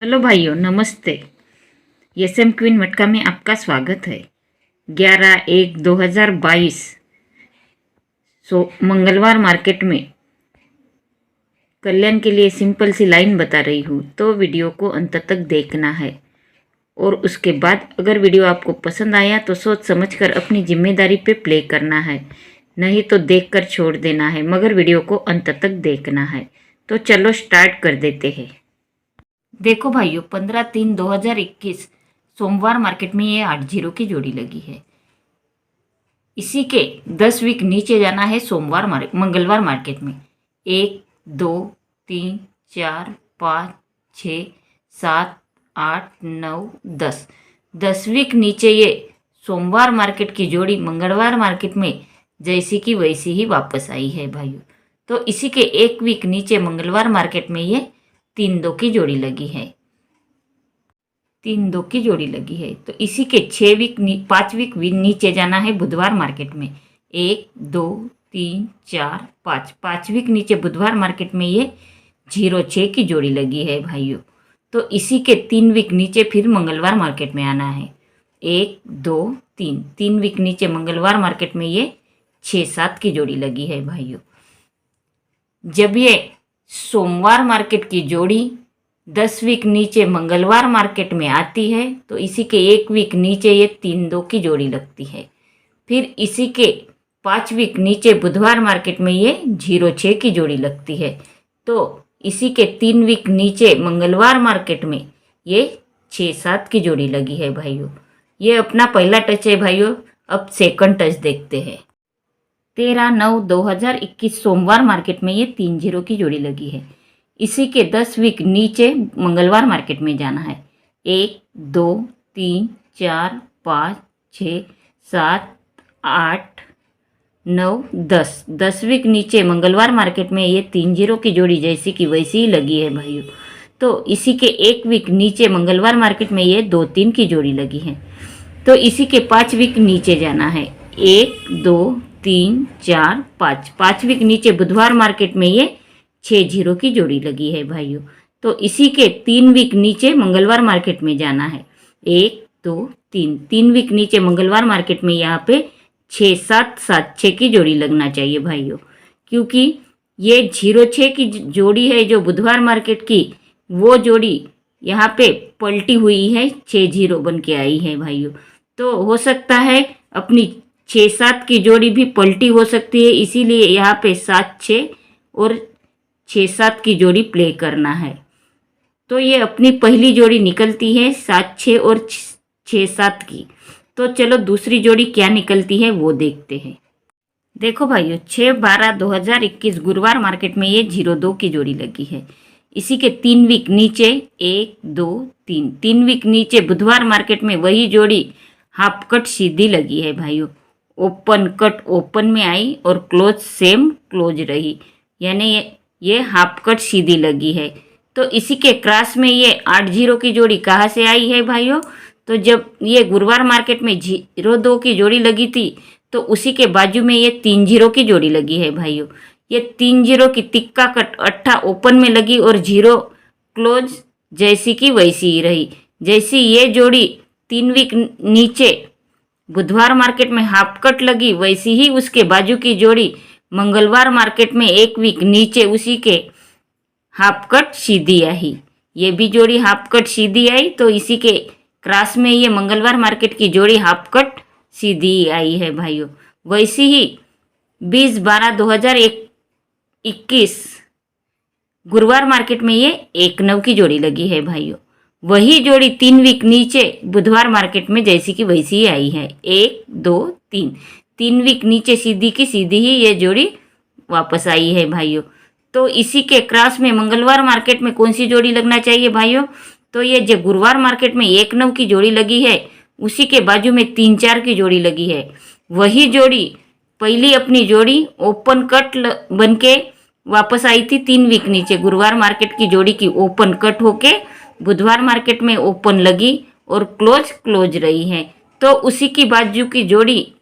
Hello भाइयों, नमस्ते। SM queen मटका में आपका स्वागत है। 11/1/2022 मंगलवार मार्केट में कल्याण के लिए सिंपल सी लाइन बता रही हूँ, तो वीडियो को अंत तक देखना है। और उसके बाद अगर वीडियो आपको पसंद आया तो सोच समझकर अपनी जिम्मेदारी पे प्ले करना है, नहीं तो देखकर छोड़ देना है, मगर वीडियो को अंत तक देखना है। तो चलो स्टार्ट कर देते हैं। देखो भाइयों, 15/3/2021 सोमवार मार्केट में ये 8 की जोड़ी लगी है। इसी के 10 वीक नीचे जाना है मंगलवार मार्केट में। 1 2 3 4 5 6 7 8 9 10 10 वीक नीचे ये सोमवार मार्केट की जोड़ी मंगलवार मार्केट में जैसी की वैसी ही वापस आई है भाइयों। तो इसी के 1 वीक नीचे मंगलवार मार्केट में ये 3-2 की जोड़ी लगी है। 3-2 की जोड़ी लगी है। तो इसी के 5 वीक नीचे जाना है बुधवार मार्केट में। 1 2 3 4 5 5 वीक नीचे बुधवार मार्केट में ये 0-6 की जोड़ी लगी है भाइयों। तो इसी के 3 वीक नीचे फिर मंगलवार मार्केट में आना है। 1 2 3 3 वीक नीचे मंगलवार मार्केट में ये 6-7 की जोड़ी लगी है भाइयों। जब ये सोमवार मार्केट की जोड़ी 10 वीक नीचे मंगलवार मार्केट में आती है तो इसी के 1 वीक नीचे ये 3-2 की जोड़ी लगती है। फिर इसी के 5 वीक नीचे बुधवार मार्केट में ये 0-6 की जोड़ी लगती है। तो इसी के 3 वीक नीचे मंगलवार मार्केट में ये 6-7 की जोड़ी लगी है भाइयों। ये अपना पहला टच है भाइयों। अब सेकंड टच देखते हैं। 13/9/2021 सोमवार मार्केट में ये 3-0 की जोड़ी लगी है। इसी के 10 वीक नीचे मंगलवार मार्केट में जाना है। 1 2 3 4 5 6 7 8 9 10 10 वीक नीचे मंगलवार मार्केट में ये 3-0 की जोड़ी जैसी की वैसी ही लगी है भाइयों। तो इसी के 1 वीक नीचे मंगलवार मार्केट में ये 2-3 की जोड़ी लगी है। तो इसी के 5 वीक नीचे जाना है। 1 2 3 4 5 5 वीक नीचे बुधवार मार्केट में ये 6-0 की जोड़ी लगी है भाइयों। तो इसी के 3 वीक नीचे मंगलवार मार्केट में जाना है। 1 2 3 3 वीक नीचे मंगलवार मार्केट में यहाँ पे 6-7-7-6 की जोड़ी लगना चाहिए भाइयों, क्योंकि ये 0-6 की जोड़ी है जो बुधवार मार्केट की, वो जोड़ी यहाँ पे पलटी हुई है, 6-0 बन के आई है भाइयों। तो हो सकता है अपनी 6-7 की जोड़ी भी पलटी हो सकती है, इसीलिए यहाँ पे 7-6 और 6-7 की जोड़ी प्ले करना है। तो ये अपनी पहली जोड़ी निकलती है 7-6 और 6-7 की। तो चलो दूसरी जोड़ी क्या निकलती है वो देखते हैं। देखो भाइयों, 6/12/2021 गुरुवार मार्केट में ये 0-2 की जोड़ी लगी है। इसी के 3 वीक नीचे 1 2 3 3 वीक नीचे बुधवार मार्केट में वही जोड़ी हाफ कट सीधी लगी है भाइयों। ओपन कट ओपन में आई और क्लोज सेम क्लोज रही, यानी ये हाफ कट सीधी लगी है। तो इसी के क्रॉस में ये 8-0 की जोड़ी कहाँ से आई है भाइयों? तो जब ये गुरुवार मार्केट में 0-2 की जोड़ी लगी थी तो उसी के बाजू में ये 3-0 की जोड़ी लगी है भाइयों। ये 3-0 की तिक्का कट अट्ठा ओपन में लगी और 0 क्लोज जैसी की वैसी ही रही। जैसी ये जोड़ी 3 वीक नीचे बुधवार मार्केट में हाफ कट लगी, वैसी ही उसके बाजू की जोड़ी मंगलवार मार्केट में 1 वीक नीचे उसी के हाफ कट सीधी आई। ये भी जोड़ी हाफ कट सीधी आई, तो इसी के क्रॉस में ये मंगलवार मार्केट की जोड़ी हाफ कट सीधी आई है भाइयों। वैसी ही 20/12/2021 गुरुवार मार्केट में ये 1-9 की जोड़ी लगी है भाइयों। वही जोड़ी 3 वीक नीचे बुधवार मार्केट में जैसी की वैसी ही आई है। 1 2 3 3 वीक नीचे सीधी की सीधी ही ये जोड़ी वापस आई है भाइयों। तो इसी के क्रॉस में मंगलवार मार्केट में कौन सी जोड़ी लगना चाहिए भाइयों? तो ये जो गुरुवार मार्केट में 1-9 की जोड़ी लगी है, उसी के बाजू में 3-4 की जोड़ी लगी है। वही जोड़ी पहली अपनी जोड़ी ओपन कट बन के वापस आई थी 3 वीक नीचे। गुरुवार मार्केट की जोड़ी की ओपन कट होके बुधवार मार्केट में ओपन लगी और क्लोज रही है। तो उसी की बाजू की जोड़ी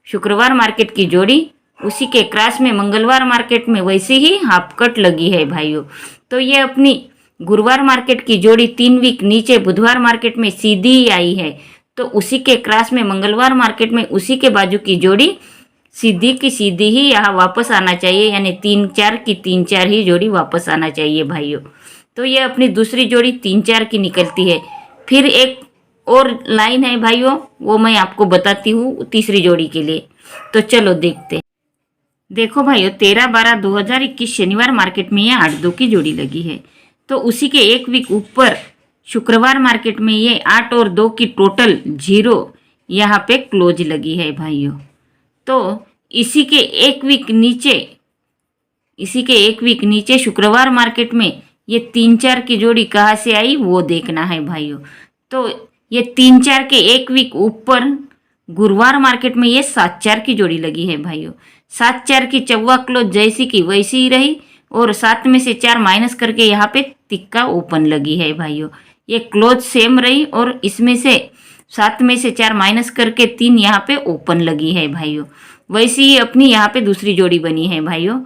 शुक्रवार मार्केट की जोड़ी उसी के क्रॉस में मंगलवार मार्केट में वैसी ही हाफ कट लगी है भाइयों। तो ये अपनी गुरुवार मार्केट की जोड़ी 3 वीक नीचे बुधवार मार्केट में सीधी ही आई है, तो उसी के क्रॉस में मंगलवार मार्केट में उसी के बाजू की जोड़ी सीधी की सीधी ही यहाँ वापस आना चाहिए, यानी 3-4 की 3-4 ही जोड़ी वापस आना चाहिए भाइयों। तो ये अपनी दूसरी जोड़ी 3-4 की निकलती है। फिर एक और लाइन है भाइयों, वो मैं आपको बताती हूँ तीसरी जोड़ी के लिए। तो चलो देखते हैं। देखो भाइयों, 13/12/2021 शनिवार मार्केट में ये 8-2 की जोड़ी लगी है। तो उसी के एक वीक ऊपर शुक्रवार मार्केट में ये 8 और 2 की टोटल 0 यहाँ पे क्लोज लगी है भाइयों। तो इसी के एक वीक नीचे शुक्रवार मार्केट में ये 3-4 की जोड़ी कहाँ से आई वो देखना है भाइयों। तो ये 3-4 के एक वीक ऊपर गुरुवार मार्केट में ये 7-4 की जोड़ी लगी है भाइयों। 7-4 की चौवा क्लोज जैसी की वैसी ही रही और 7 में से 4 माइनस करके यहाँ पे तिक्का ओपन लगी है भाइयों। ये क्लोज सेम रही और इसमें से 7 में से 4 माइनस करके 3 यहाँ पे ओपन लगी है भाइयों। वैसी ही अपनी यहाँ पे दूसरी जोड़ी बनी है भाइयों।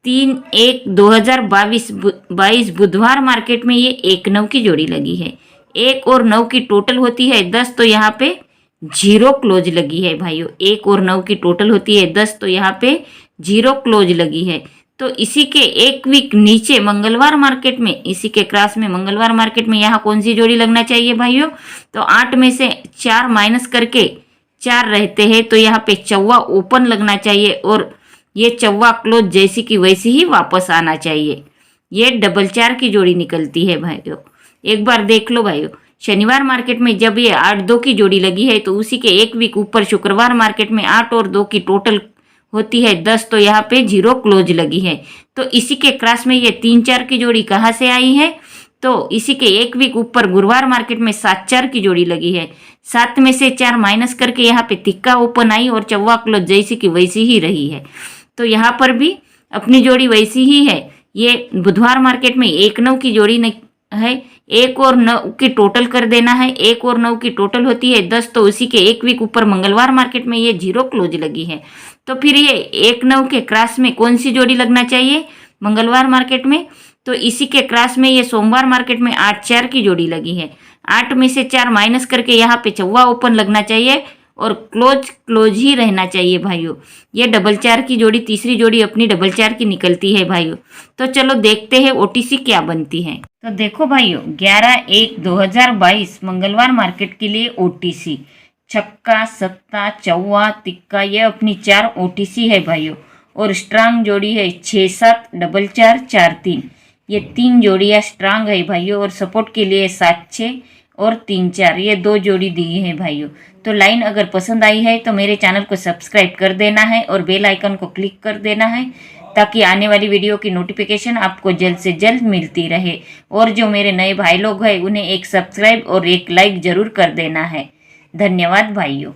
3-1-2022 बुधवार मार्केट में ये 1-9 की जोड़ी लगी है। 1 और 9 की टोटल होती है 10, तो यहाँ पे 0 क्लोज लगी है भाइयों। 1 और 9 की टोटल होती है 10, तो यहाँ पे 0 क्लोज लगी है। तो इसी के एक वीक नीचे मंगलवार मार्केट में, इसी के क्रॉस में मंगलवार मार्केट में यहाँ कौन सी जोड़ी लगना चाहिए भाइयों? तो 8 में से 4 माइनस करके 4 रहते हैं, तो यहाँ पे चौवा ओपन लगना चाहिए और ये चौवा क्लोज जैसी की वैसी ही वापस आना चाहिए। ये 4-4 की जोड़ी निकलती है भाइयों। एक बार देख लो भाइयों, शनिवार मार्केट में जब ये 8-2 की जोड़ी लगी है, तो उसी के एक वीक ऊपर शुक्रवार मार्केट में 8 और 2 की टोटल होती है 10, तो यहाँ पे 0 क्लोज लगी है। तो इसी के क्रॉस में ये 3-4 की जोड़ी कहाँ से आई है? तो इसी के एक वीक ऊपर गुरुवार मार्केट में 7-4 की जोड़ी लगी है। 7 में से 4 माइनस करके यहाँ पे तिक्का ओपन आई और चौवा क्लोज जैसी की वैसी ही रही है। तो यहाँ पर भी अपनी जोड़ी वैसी ही है। ये बुधवार मार्केट में 1-9 की जोड़ी है। 1 और 9 की टोटल कर देना है। 1 और 9 की टोटल होती है 10, तो उसी के एक वीक ऊपर मंगलवार मार्केट में ये 0 क्लोज लगी है। तो फिर ये 1-9 के क्रॉस में कौन सी जोड़ी लगना चाहिए मंगलवार मार्केट में? तो इसी के क्रॉस में ये सोमवार मार्केट में 8-4 की जोड़ी लगी है। 8 में से 4 माइनस करके यहाँ पे चौवा ओपन लगना चाहिए और क्लोज ही रहना चाहिए भाइयों। ये 4-4 की जोड़ी, तीसरी जोड़ी अपनी 4-4 की निकलती है भाइयों। तो चलो देखते हैं ओटीसी क्या बनती है। तो देखो भाइयों, 11-1-2022 मंगलवार मार्केट के लिए ओटीसी छक्का, सत्ता, चौवा, तिक्का, ये अपनी 4 ओटीसी है भाइयों। और स्ट्रांग जोड़ी है 6-7-4-4-4-3, ये 3 जोड़ियाँ स्ट्रांग है भाइयों। और सपोर्ट के लिए 7-6 और 3-4, ये 2 जोड़ी दी है भाइयों। तो लाइन अगर पसंद आई है तो मेरे चैनल को सब्सक्राइब कर देना है और बेल आइकन को क्लिक कर देना है, ताकि आने वाली वीडियो की नोटिफिकेशन आपको जल्द से जल्द मिलती रहे। और जो मेरे नए भाई लोग हैं उन्हें एक सब्सक्राइब और एक लाइक ज़रूर कर देना है। धन्यवाद भाइयों।